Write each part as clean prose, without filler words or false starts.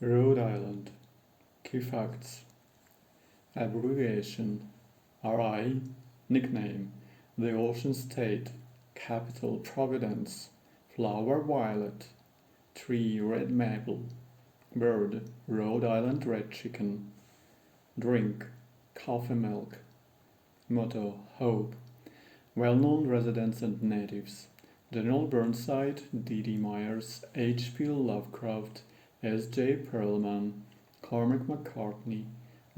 Rhode Island. Key facts. Abbreviation. RI. Nickname. The Ocean State. Capital Providence. Flower violet. Tree red maple. Bird Rhode Island red chicken. Drink coffee milk. Motto hope. Well-known residents and natives. General Burnside, D.D. Myers, H.P. Lovecraft, S.J. Perelman, Cormac McCarthy,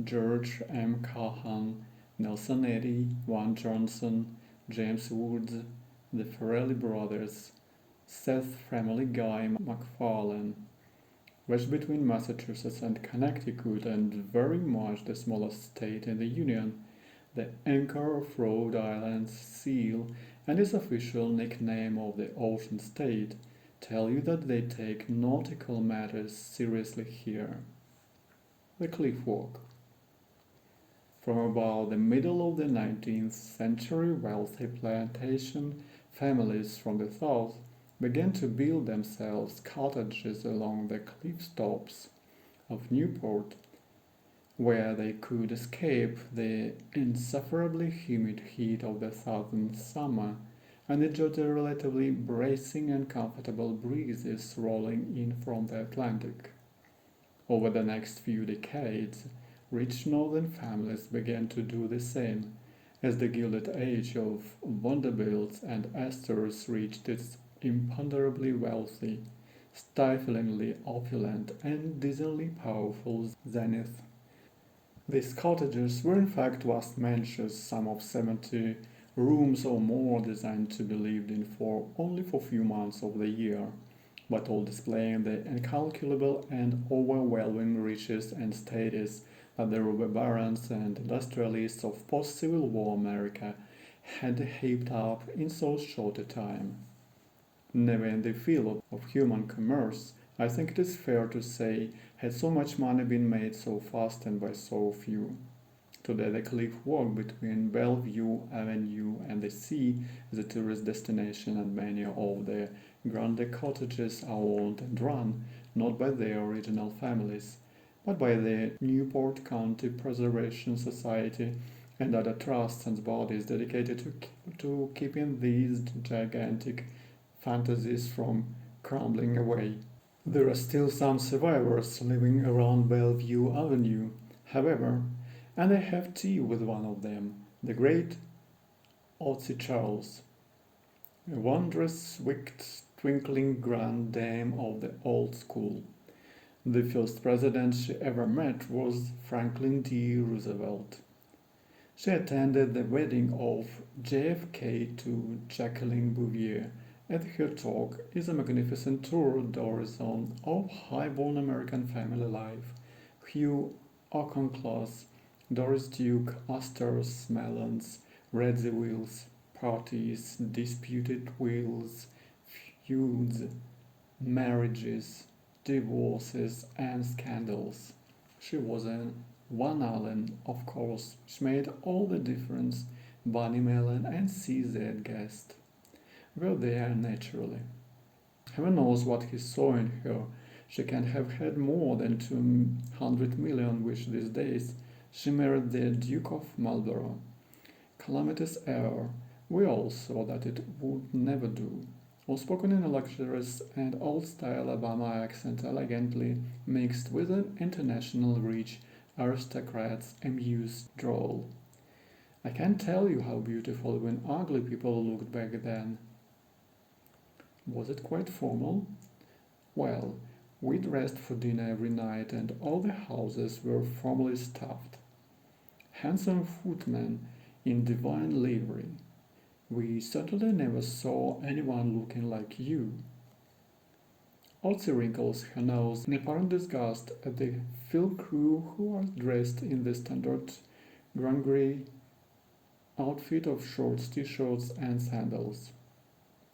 George M. Cohan, Nelson Eddy, Van Johnson, James Woods, the Farelly brothers, Seth Family Guy MacFarlane. Wedged between Massachusetts and Connecticut and very much the smallest state in the Union, the anchor of Rhode Island's seal and its official nickname of the Ocean State tell you that they take nautical matters seriously here. The Cliff Walk. From about the middle of the 19th century, wealthy plantation families from the south began to build themselves cottages along the cliff tops of Newport, where they could escape the insufferably humid heat of the southern summer and enjoy the relatively bracing and comfortable breezes rolling in from the Atlantic. Over the next few decades, rich northern families began to do the same, as the Gilded Age of Vanderbilts and Astors reached its imponderably wealthy, stiflingly opulent, and dizzyingly powerful zenith. These cottages were in fact vast mansions, some of 70 rooms or more, designed to be lived in for only for few months of the year, but all displaying the incalculable and overwhelming riches and status that the robber barons and industrialists of post-Civil War America had heaped up in so short a time. Never in the field of human commerce, I think it is fair to say, had so much money been made so fast and by so few. Today the cliff walk between Bellevue Avenue and the sea is a tourist destination, and many of the grande cottages are owned and run not by their original families, but by the Newport County Preservation Society and other trusts and bodies dedicated to keeping these gigantic fantasies from crumbling away. There are still some survivors living around Bellevue Avenue, however, and I have tea with one of them, the great Otzi Charles, a wondrous-wicked, twinkling grand dame of the old school. The first president she ever met was Franklin D. Roosevelt. She attended the wedding of JFK to Jacqueline Bouvier, and her talk is a magnificent tour d'horizon of high-born American family life. Hugh Auchincloss, Doris Duke, Astors, Mellons, Radziwills, parties, disputed wills, feuds, marriages, divorces, and scandals. She was an Van Allen, of course, which made all the difference. Bunny Mellon and CZ Guest were there naturally. Heaven knows what he saw in her. She can have had more than 200 million, which these days she married the Duke of Marlborough. Calamitous error. We all saw that it would never do. All spoken in a luxurious and old-style Alabama accent, elegantly mixed with an international rich aristocrat's amused drawl. I can't tell you how beautiful when ugly people looked back then. Was it quite formal? Well, we dressed for dinner every night, and all the houses were formally stuffed. Handsome footmen in divine livery. We certainly never saw anyone looking like you. Otzi wrinkles her nose in apparent disgust at the field crew who are dressed in the standard grungery outfit of shorts, t-shirts, and sandals.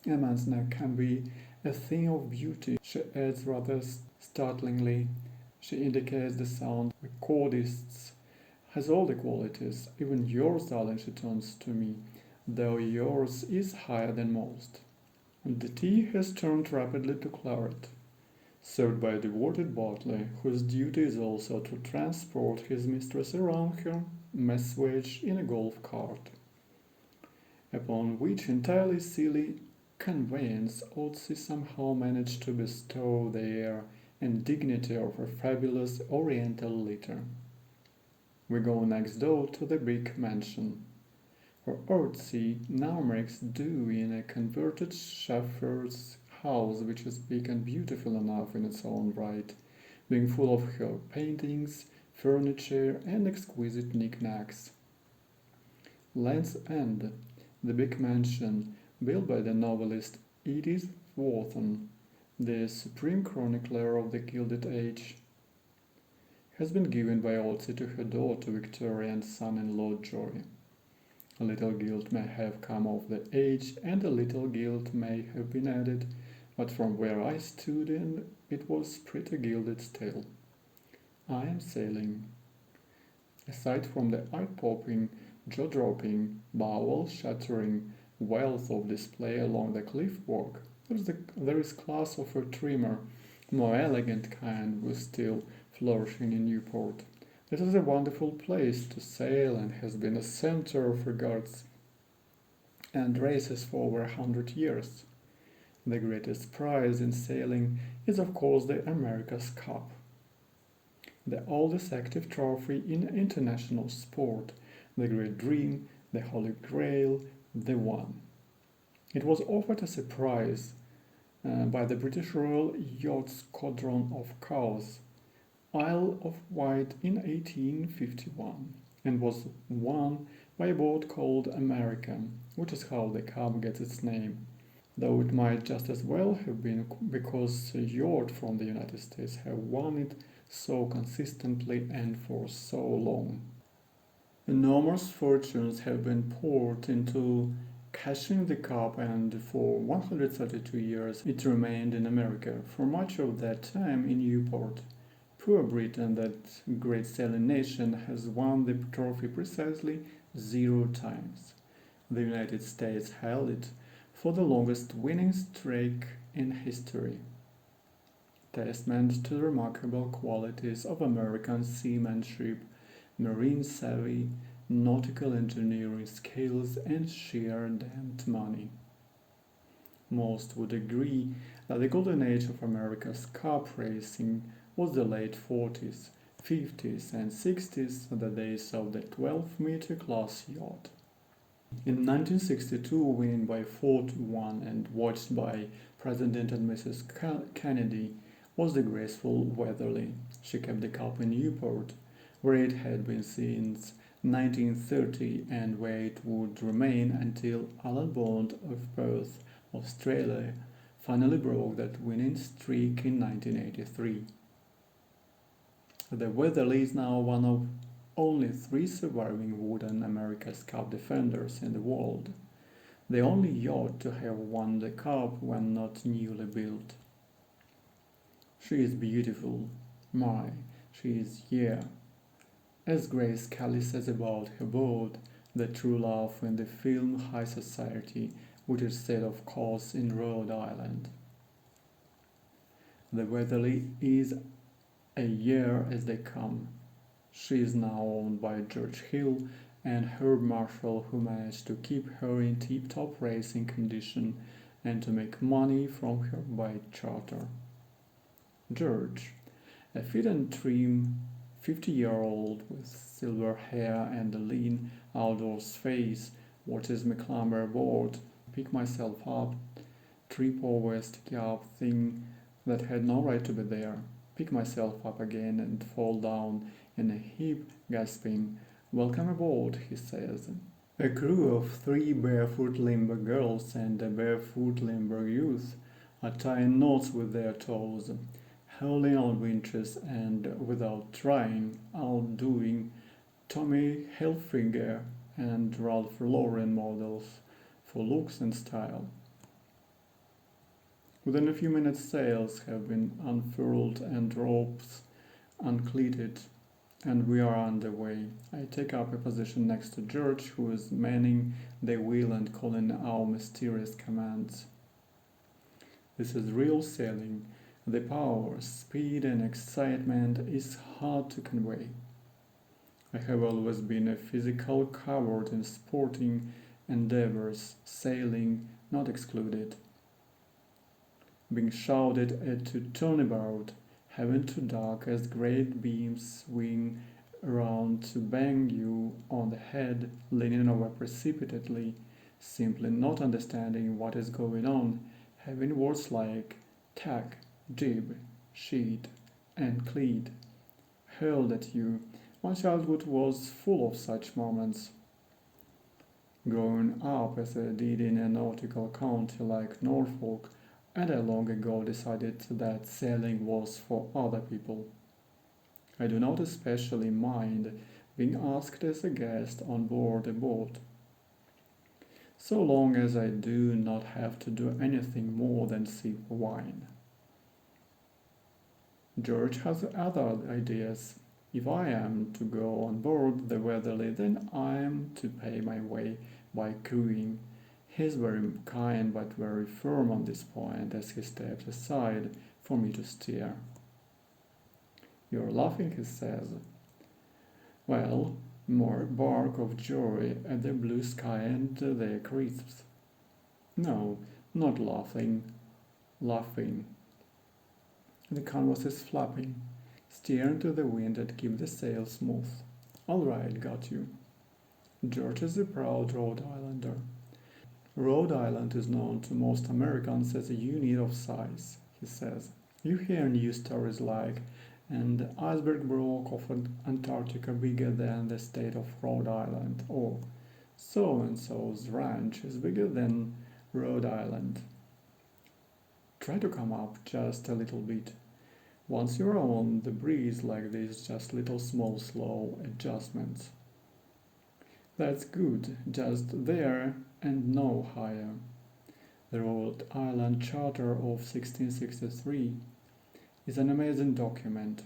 A man's neck can be a thing of beauty, she adds rather startlingly. She indicates the sound. Recordists has all the qualities, even yours, darling, she turns to me, though yours is higher than most. The tea has turned rapidly to claret. served by a devoted butler whose duty is also to transport his mistress around her messuage in a golf cart, upon which entirely silly conveyance Otzi somehow managed to bestow the air and dignity of a fabulous oriental litter. We go next door to the big mansion, where Otzi now makes do in a converted shepherd's house which is big and beautiful enough in its own right, being full of her paintings, furniture, and exquisite knickknacks. Land's End, the big mansion, built by the novelist Edith Wharton, the supreme chronicler of the Gilded Age, has been given by Otzi to her daughter Victoria and son-in-law Joy. A little gilt may have come of the age, and a little gilt may have been added, but from where I stood in it was pretty gilded still. I am sailing. Aside from the eye-popping, jaw-dropping, bowel-shattering wealth of display along the cliff walk, there is class of a trimmer, more elegant kind, was still flourishing in Newport. It is a wonderful place to sail and has been a center of regatas and races for over 100 years. The greatest prize in sailing is of course the America's Cup, the oldest active trophy in international sport, the great dream, the holy grail, the one. It was offered as a prize by the British Royal Yacht Squadron of Cowes, Isle of Wight in 1851, and was won by a boat called America, which is how the cup gets its name, though it might just as well have been because a yacht from the United States have won it so consistently and for so long. Enormous fortunes have been poured into cashing the cup, and for 132 years it remained in America, for much of that time in Newport. Poor Britain, that great sailing nation, has won the trophy precisely 0 times. The United States held it for the longest winning streak in history. Testament to the remarkable qualities of American seamanship, marine savvy, nautical engineering skills, and sheer damned money. Most would agree that the golden age of America's cup racing was the late 40s, 50s, and 60s, the days of the 12-meter class yacht. In 1962, winning by 4-1 and watched by President and Mrs. Kennedy, was the graceful Weatherly. She kept the cup in Newport, where it had been since 1930 and where it would remain until Alan Bond of Perth, Australia, finally broke that winning streak in 1983. The Weatherly is now one of only 3 surviving wooden America's Cup defenders in the world, the only yacht to have won the cup when not newly built. She is beautiful, she is as Grace Kelly says about her boat, the true love in the film High Society, which is set of course in Rhode Island. The Weatherly is a year as they come. She is now owned by George Hill and Herb Marshall, who managed to keep her in tip-top racing condition and to make money from her by charter. George, a fit and trim 50-year-old with silver hair and a lean outdoors face, watches me clamber aboard, pick myself up, trip over a sticky-up thing that had no right to be there, pick myself up again and fall down in a heap, gasping, "Welcome aboard," he says. A crew of 3 barefoot limber girls and a barefoot limber youth are tying knots with their toes, hauling on winches and, without trying, outdoing Tommy Hilfiger and Ralph Lauren models for looks and style. Within a few minutes sails have been unfurled and ropes uncleated, and we are underway. I take up a position next to George, who is manning the wheel and calling our mysterious commands. This is real sailing, The power, speed, and excitement is hard to convey. I have always been a physical coward in sporting endeavors, sailing not excluded. Being shouted at to turn about, having to duck as great beams swing around to bang you on the head, leaning over precipitately, simply not understanding what is going on, having words like tack, jib, sheet, and cleat hurled at you. My childhood was full of such moments. Growing up as I did in a nautical county like Norfolk, and I long ago decided that sailing was for other people. I do not especially mind being asked as a guest on board a boat, so long as I do not have to do anything more than sip wine. George has other ideas. If I am to go on board the Weatherly, then I am to pay my way by crewing. He is very kind but very firm on this point as he steps aside for me to steer. "You're laughing," he says. Well, more bark of joy at the blue sky and the crisps. No, not laughing. Laughing. The canvas is flapping. Steer into the wind and keep the sail smooth. All right, got you. George is a proud Rhode Islander. Rhode Island is known to most Americans as a unit of size, he says. You hear news stories like, and the iceberg broke off Antarctica bigger than the state of Rhode Island, or so-and-so's ranch is bigger than Rhode Island. Try to come up just a little bit. Once you're on the breeze like this, just little small slow adjustments. That's good, just there and no higher. The Rhode Island Charter of 1663 is an amazing document.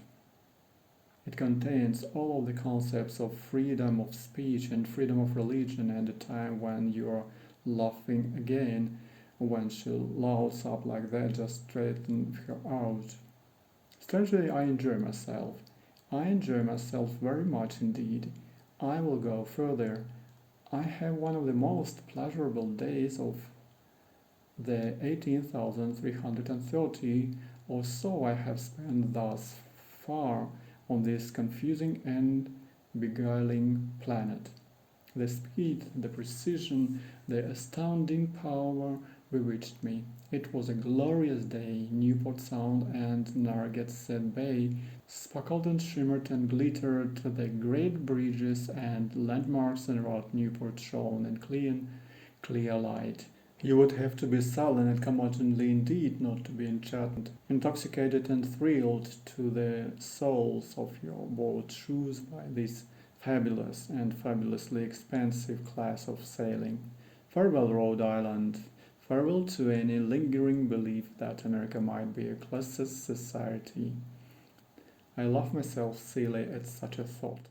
It contains all of the concepts of freedom of speech and freedom of religion at a time when you're laughing again. When she louds up like that, just straighten her out. Strangely, I enjoy myself. I enjoy myself very much indeed. I will go further. I have one of the most pleasurable days of the 18,330 or so I have spent thus far on this confusing and beguiling planet. The speed, the precision, the astounding power bewitched me. It was a glorious day. Newport Sound and Narragansett Bay sparkled and shimmered and glittered. The great bridges and landmarks around Newport shone in clear light. You would have to be sullen and curmudgeonly indeed not to be enchanted, intoxicated and thrilled to the soles of your boat shoes by this fabulous and fabulously expensive class of sailing. Farewell, Rhode Island. Farewell to any lingering belief that America might be a classless society. I laugh myself silly at such a thought.